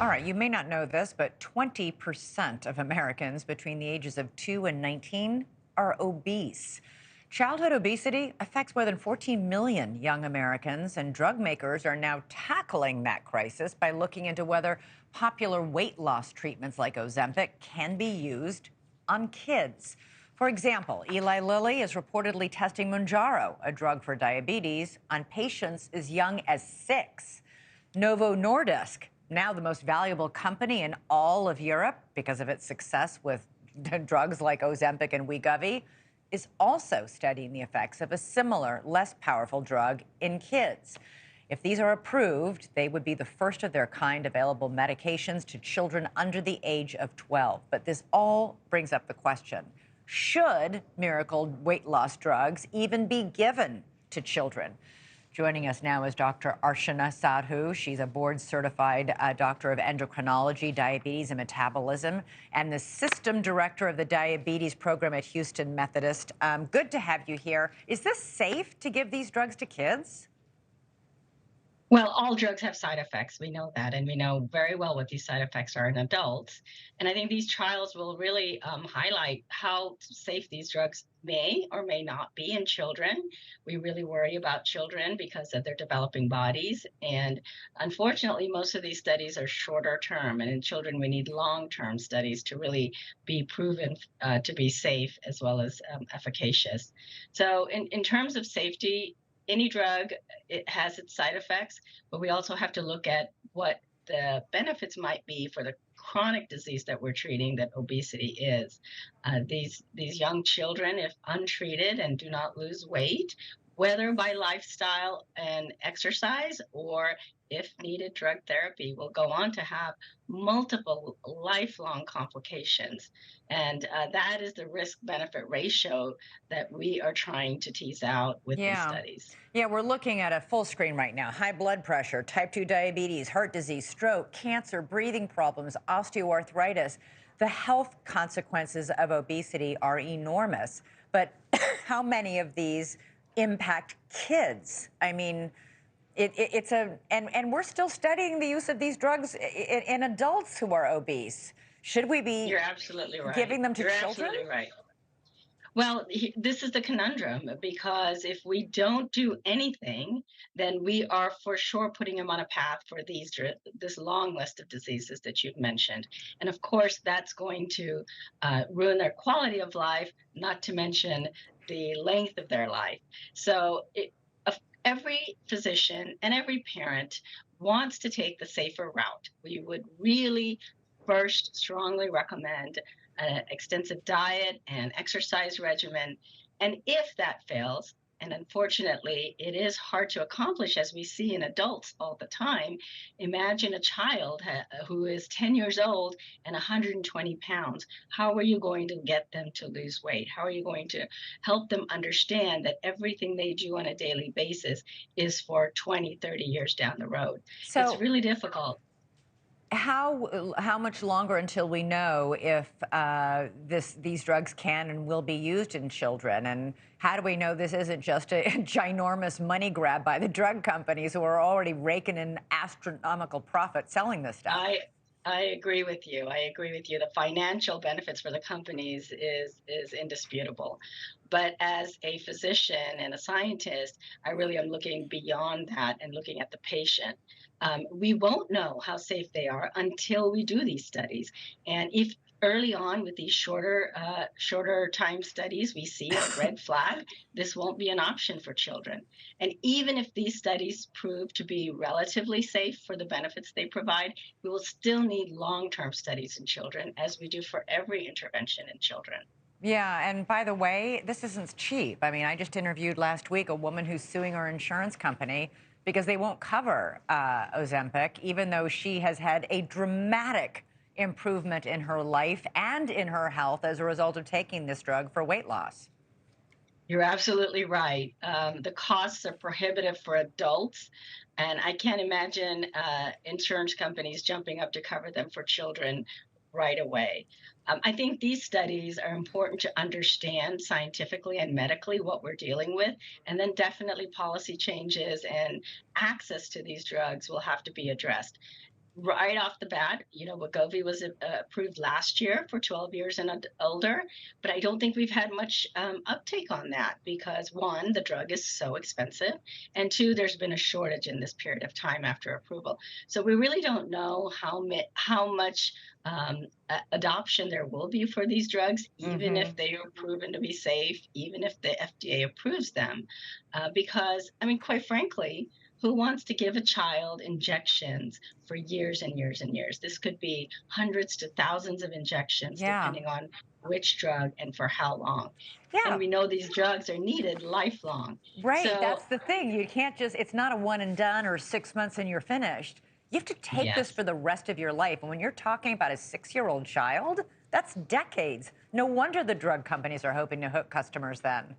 All right, you may not know this, but 20% of Americans between the ages of 2 and 19 are obese. Childhood obesity affects more than 14 million young Americans, and drug makers are now tackling that crisis by looking into whether popular weight loss treatments like Ozempic can be used on kids. For example, Eli Lilly is reportedly testing Mounjaro, a drug for diabetes, on patients as young as 6. Novo Nordisk, now the most valuable company in all of Europe because of its success with drugs like Ozempic and Wegovy, is also studying the effects of a similar, less powerful drug in kids. If these are approved, they would be the first of their kind available medications to children under the age of 12. But this all brings up the question, should miracle weight loss drugs even be given to children? Joining us now is Dr. Archana Sadhu. She's a board-certified doctor of endocrinology, diabetes, and metabolism, and the system director of the diabetes program at Houston Methodist. Good to have you here. Is this safe to give these drugs to kids? Well, all drugs have side effects. We know that, and we know very well what these side effects are in adults. And I think these trials will really highlight how safe these drugs may or may not be in children. We really worry about children because of their developing bodies. And unfortunately, most of these studies are shorter term. And in children, we need long-term studies to really be proven to be safe as well as efficacious. So in terms of safety, any drug, it has its side effects, but we also have to look at what the benefits might be for the chronic disease that we're treating, that obesity is. These young children, if untreated and do not lose weight, whether by lifestyle and exercise or if needed drug therapy, will go on to have multiple lifelong complications. And that is the risk benefit ratio that we are trying to tease out with these Yeah. studies. Yeah, we're looking at a full screen right now. High blood pressure, type 2 diabetes, heart disease, stroke, cancer, breathing problems, osteoarthritis. The health consequences of obesity are enormous. But how many of these impact kids? I mean, and we're still studying the use of these drugs in adults who are obese. Should we be You're absolutely right. giving them to You're children? absolutely right. Well, this is the conundrum because if we don't do anything, then we are for sure putting them on a path for this long list of diseases that you've mentioned. And of course, that's going to ruin their quality of life, not to mention the length of their life. So every physician and every parent wants to take the safer route. We would really first strongly recommend an extensive diet and exercise regimen. And if that fails, and unfortunately it is hard to accomplish as we see in adults all the time, imagine a child who is 10 years old and 120 pounds. How are you going to get them to lose weight? How are you going to help them understand that everything they do on a daily basis is for 20, 30 years down the road? It's So really difficult. how much longer until we know if these drugs can and will be used in children? And how do we know this isn't just a ginormous money grab by the drug companies who are already raking in astronomical profit selling this stuff? I I agree with you. I agree with you. The financial benefits for the companies is indisputable. But as a physician and a scientist, I really am looking beyond that and looking at the patient. We won't know how safe they are until we do these studies. And if early on with these shorter time studies, we see a red flag, this won't be an option for children. And even if these studies prove to be relatively safe for the benefits they provide, we will still need long-term studies in children, as we do for every intervention in children. Yeah, and by the way, this isn't cheap. I mean, I just interviewed last week a woman who's suing her insurance company because they won't cover Ozempic, even though she has had a dramatic improvement in her life and in her health as a result of taking this drug for weight loss. You're absolutely right. The costs are prohibitive for adults, and I can't imagine insurance companies jumping up to cover them for children right away. I think these studies are important to understand scientifically and medically what we're dealing with, and then definitely policy changes and access to these drugs will have to be addressed. right off the bat, Wegovy was approved last year for 12 years and older, but I don't think we've had much uptake on that because one, the drug is so expensive, and two, there's been a shortage in this period of time after approval. So we really don't know how much adoption there will be for these drugs, even if they are proven to be safe, even if the FDA approves them, because I mean, quite frankly, who wants to give a child injections for years and years and years? This could be hundreds to thousands of injections, Yeah. depending on which drug and for how long. And Yeah. we know these drugs are needed lifelong. Right. So, That's the thing. You can't just, it's not a one and done or 6 months and you're finished. You have to take this yes. for the rest of your life. And when you're talking about a 6-year-old child, that's decades. No wonder the drug companies are hoping to hook customers then.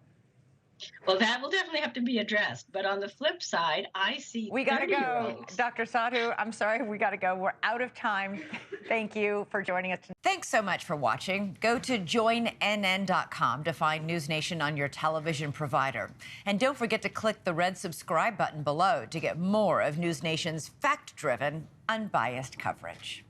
Well, that will definitely have to be addressed. But on the flip side, I see We got to 30 year go. olds. Dr. Sadhu, I'm sorry, we got to go. We're out of time. Thank you for joining us. Thanks so much for watching. Go to joinnn.com to find NewsNation on your television provider. And don't forget to click the red subscribe button below to get more of NewsNation's fact-driven, unbiased coverage.